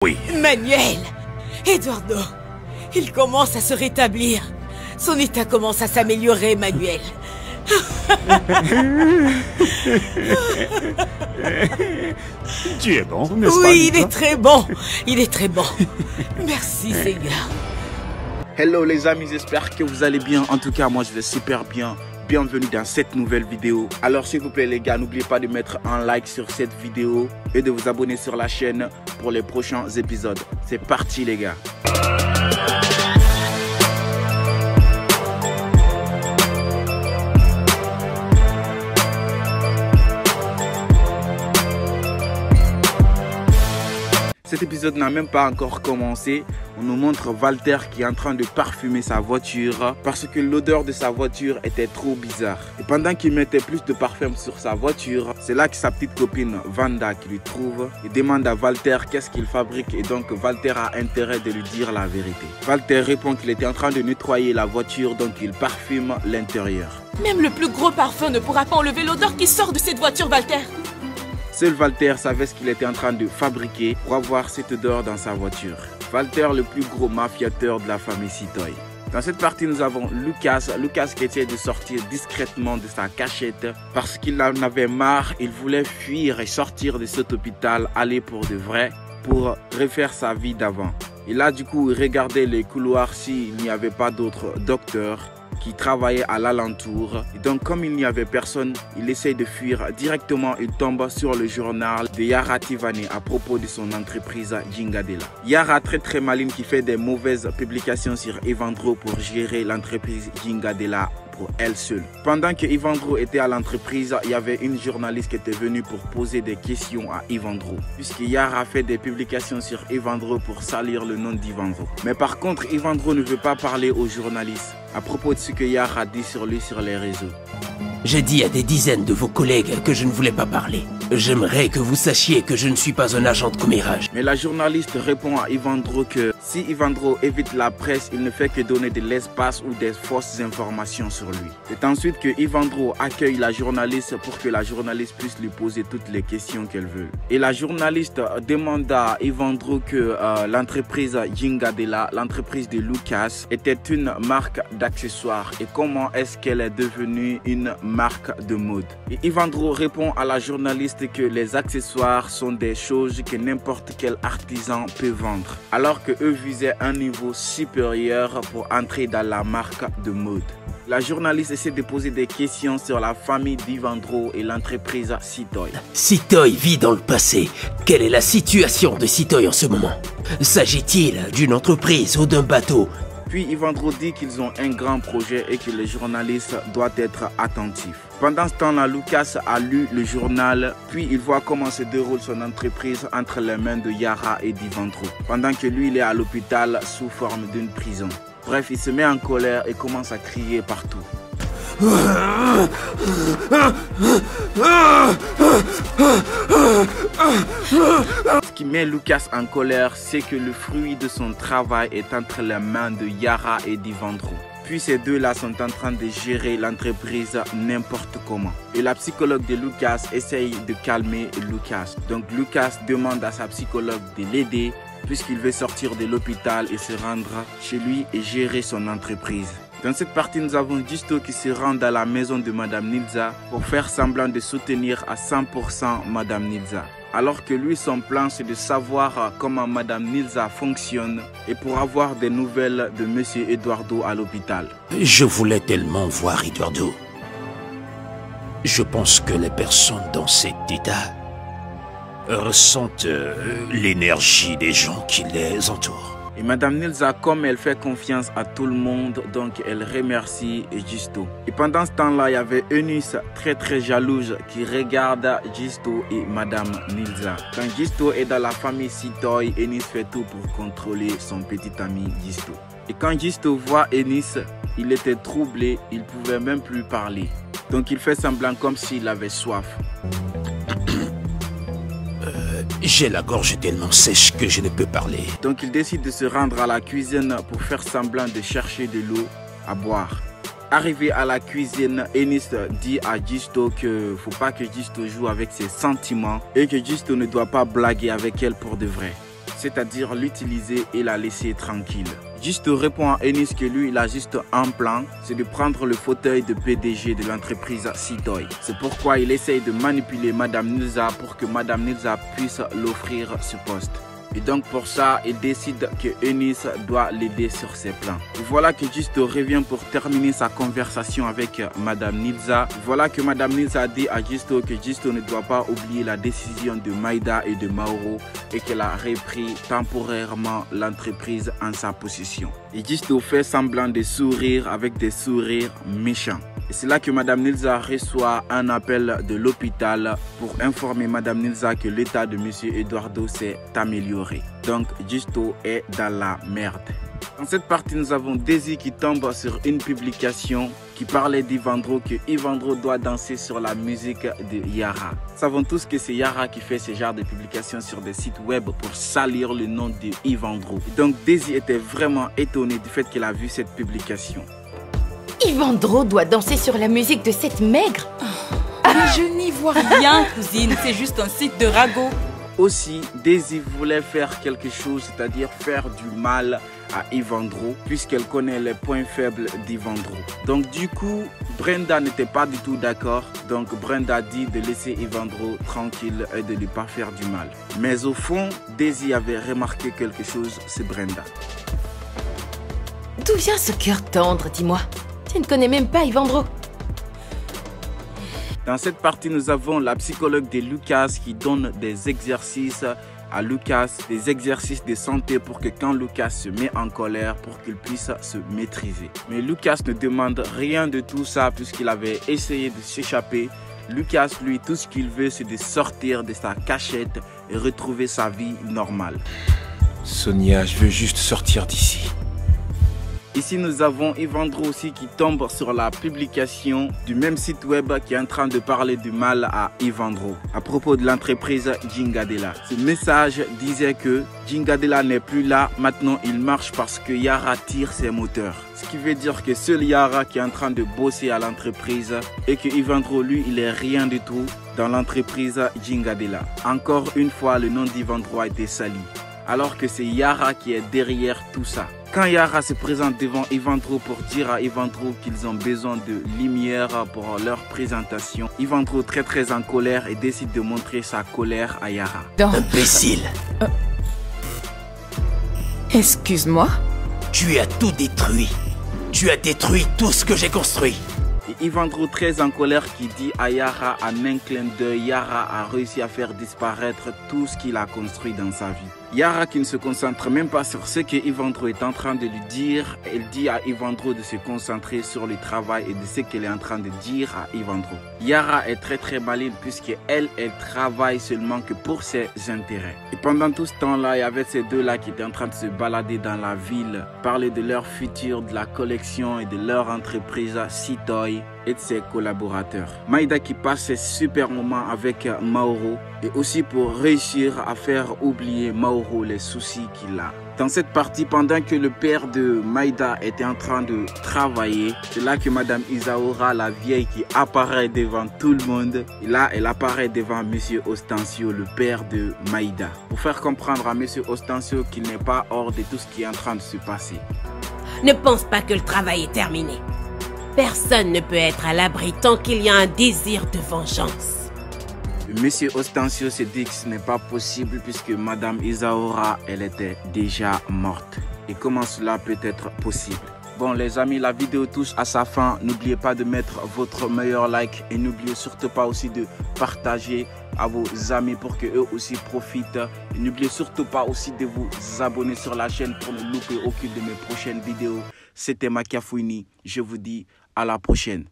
Oui. Manuel! Eduardo! Il commence à se rétablir. Son état commence à s'améliorer, Manuel. Tu es bon, n'est-ce pas? Oui, il est très bon. Il est très bon. Merci, Seigneur. Hello les amis, j'espère que vous allez bien. En tout cas, moi je vais super bien. Bienvenue dans cette nouvelle vidéo. Alors s'il vous plaît les gars, n'oubliez pas de mettre un like sur cette vidéo et de vous abonner sur la chaîne pour les prochains épisodes. C'est parti les gars. Cet épisode n'a même pas encore commencé. On nous montre Walter qui est en train de parfumer sa voiture parce que l'odeur de sa voiture était trop bizarre. Et pendant qu'il mettait plus de parfum sur sa voiture, c'est là que sa petite copine Vanda qui lui trouve et demande à Walter qu'est-ce qu'il fabrique, et donc Walter a intérêt de lui dire la vérité. Walter répond qu'il était en train de nettoyer la voiture, donc il parfume l'intérieur. Même le plus gros parfum ne pourra pas enlever l'odeur qui sort de cette voiture, Walter. Seul Walter savait ce qu'il était en train de fabriquer pour avoir cette odeur dans sa voiture. Walter, le plus gros mafiateur de la famille Citoy. Dans cette partie, nous avons Lucas qui essaie de sortir discrètement de sa cachette parce qu'il en avait marre. Il voulait fuir et sortir de cet hôpital, aller pour de vrai, pour refaire sa vie d'avant. Et là, du coup, il regardait les couloirs s'il n'y avait pas d'autres docteurs qui travaillait à l'alentour. Et donc comme il n'y avait personne, il essaye de fuir. Directement, il tombe sur le journal de Yara Tivani à propos de son entreprise Jingadela. Yara, très maligne, qui fait des mauvaises publications sur Evandro pour gérer l'entreprise Jingadela pour elle seule. Pendant que Evandro était à l'entreprise, il y avait une journaliste qui était venue pour poser des questions à Evandro, puisque Yara fait des publications sur Evandro pour salir le nom d'Evandro. Mais par contre, Evandro ne veut pas parler aux journalistes à propos de ce que Yara dit sur lui sur les réseaux. J'ai dit à des dizaines de vos collègues que je ne voulais pas parler. J'aimerais que vous sachiez que je ne suis pas un agent de commérage. Mais la journaliste répond à Evandro que si Evandro évite la presse, il ne fait que donner de l'espace ou des fausses informations sur lui. C'est ensuite que Evandro accueille la journaliste pour que la journaliste puisse lui poser toutes les questions qu'elle veut. Et la journaliste demande à Evandro que l'entreprise Jingadela, l'entreprise de Lucas, était une marque d'accessoires et comment est-ce qu'elle est devenue une marque de mode. Et Evandro répond à la journaliste que les accessoires sont des choses que n'importe quel artisan peut vendre, alors que eux visaient un niveau supérieur pour entrer dans la marque de mode. La journaliste essaie de poser des questions sur la famille d'Evandro et l'entreprise Citoy. Citoy vit dans le passé. Quelle est la situation de Citoy en ce moment? S'agit-il d'une entreprise ou d'un bateau? Puis Evandro dit qu'ils ont un grand projet et que les journalistes doivent être attentifs. Pendant ce temps-là, Lucas a lu le journal, puis il voit comment se déroule son entreprise entre les mains de Yara et d'Evandro, pendant que lui, il est à l'hôpital sous forme d'une prison. Bref, il se met en colère et commence à crier partout. Ce qui met Lucas en colère, c'est que le fruit de son travail est entre les mains de Yara et d'Evandro. Puis ces deux-là sont en train de gérer l'entreprise n'importe comment. Et la psychologue de Lucas essaye de calmer Lucas. Donc Lucas demande à sa psychologue de l'aider puisqu'il veut sortir de l'hôpital et se rendre chez lui et gérer son entreprise. Dans cette partie, nous avons Giusto qui se rend à la maison de Madame Nilza pour faire semblant de soutenir à 100% Madame Nilza. Alors que lui, son plan, c'est de savoir comment Madame Nilza fonctionne et pour avoir des nouvelles de Monsieur Eduardo à l'hôpital. Je voulais tellement voir Eduardo. Je pense que les personnes dans cet état ressentent l'énergie des gens qui les entourent. Et Madame Nilza, comme elle fait confiance à tout le monde, donc elle remercie Giusto. Et pendant ce temps-là, il y avait Eunice très jalouse qui regarde Giusto et Madame Nilza. Quand Giusto est dans la famille Citoy, Eunice fait tout pour contrôler son petit ami Giusto. Et quand Giusto voit Eunice, il était troublé, il ne pouvait même plus parler. Donc il fait semblant comme s'il avait soif. J'ai la gorge tellement sèche que je ne peux parler. Donc il décide de se rendre à la cuisine pour faire semblant de chercher de l'eau à boire. Arrivé à la cuisine, Eunice dit à Giusto que faut pas que Giusto joue avec ses sentiments et que Giusto ne doit pas blaguer avec elle pour de vrai. c'est-à-dire l'utiliser et la laisser tranquille. Gisto répond à Ennis que lui, il a juste un plan, c'est de prendre le fauteuil de PDG de l'entreprise Sitoy. C'est pourquoi il essaye de manipuler Madame Nilza pour que Madame Nilza puisse l'offrir ce poste. Et donc pour ça, il décide que Ennis doit l'aider sur ses plans. Et voilà que Gisto revient pour terminer sa conversation avec Madame Nilza. Voilà que Madame Nilza dit à Gisto que Gisto ne doit pas oublier la décision de Maïda et de Mauro et qu'elle a repris temporairement l'entreprise en sa possession. Et Gisto fait semblant de sourire avec des sourires méchants. Et c'est là que Madame Nilza reçoit un appel de l'hôpital pour informer Madame Nilza que l'état de Monsieur Eduardo s'est amélioré. Donc Gisto est dans la merde. Dans cette partie, nous avons Daisy qui tombe sur une publication qui parlait d'Ivandro, que Ivandro doit danser sur la musique de Yara. Nous savons tous que c'est Yara qui fait ce genre de publications sur des sites web pour salir le nom de Ivandro. Donc Daisy était vraiment étonnée du fait qu'elle a vu cette publication. Ivandro doit danser sur la musique de cette maigre. Mais je n'y vois rien, cousine. C'est juste un site de ragot. Aussi, Daisy voulait faire quelque chose, c'est-à-dire faire du mal à Ivandro, puisqu'elle connaît les points faibles d'Ivandro. Donc du coup, Brenda n'était pas du tout d'accord. Donc Brenda dit de laisser Ivandro tranquille et de ne pas faire du mal. Mais au fond, Daisy avait remarqué quelque chose, c'est Brenda. D'où vient ce cœur tendre, dis-moi? Tu ne connais même pas Ivandro. Dans cette partie, nous avons la psychologue de Lucas qui donne des exercices à Lucas, des exercices de santé pour que quand Lucas se met en colère, pour qu'il puisse se maîtriser. Mais Lucas ne demande rien de tout ça puisqu'il avait essayé de s'échapper. Lucas, lui, tout ce qu'il veut, c'est de sortir de sa cachette et retrouver sa vie normale. Sonia, je veux juste sortir d'ici. Ici, nous avons Ivandro aussi qui tombe sur la publication du même site web qui est en train de parler du mal à Ivandro à propos de l'entreprise Jingadela. Ce message disait que Jingadela n'est plus là, maintenant il marche parce que Yara tire ses moteurs. Ce qui veut dire que seul Yara qui est en train de bosser à l'entreprise et que Ivandro, lui, il est rien du tout dans l'entreprise Jingadela. Encore une fois, le nom d'Ivandro a été sali, alors que c'est Yara qui est derrière tout ça. Quand Yara se présente devant Ivandro pour dire à Ivandro qu'ils ont besoin de lumière pour leur présentation, Ivandro très en colère et décide de montrer sa colère à Yara. Imbécile! Excuse-moi? Tu as tout détruit. Tu as détruit tout ce que j'ai construit. Et Ivandro très en colère qui dit à Yara en un clin d'œil, Yara a réussi à faire disparaître tout ce qu'il a construit dans sa vie. Yara qui ne se concentre même pas sur ce que Ivandro est en train de lui dire, elle dit à Ivandro de se concentrer sur le travail et de ce qu'elle est en train de dire à Ivandro. Yara est très maligne puisqu'elle travaille seulement que pour ses intérêts. Et pendant tout ce temps-là, il y avait ces deux-là qui étaient en train de se balader dans la ville, parler de leur futur, de la collection et de leur entreprise Sitoy et de ses collaborateurs. Maïda qui passe ses super moments avec Mauro et aussi pour réussir à faire oublier Mauro les soucis qu'il a. Dans cette partie, pendant que le père de Maïda était en train de travailler, c'est là que Madame Isaura, la vieille, qui apparaît devant tout le monde. Et là, elle apparaît devant Monsieur Ostencio, le père de Maïda, pour faire comprendre à Monsieur Ostencio qu'il n'est pas hors de tout ce qui est en train de se passer. Ne pense pas que le travail est terminé. Personne ne peut être à l'abri tant qu'il y a un désir de vengeance. Monsieur Ostencio se dit que ce n'est pas possible puisque Madame Isaura, elle était déjà morte. Et comment cela peut être possible? Bon les amis, la vidéo touche à sa fin. N'oubliez pas de mettre votre meilleur like et n'oubliez surtout pas aussi de partager à vos amis pour qu'eux aussi profitent. Et n'oubliez surtout pas aussi de vous abonner sur la chaîne pour ne louper aucune de mes prochaines vidéos. C'était Makia Fouini. Je vous dis à la prochaine.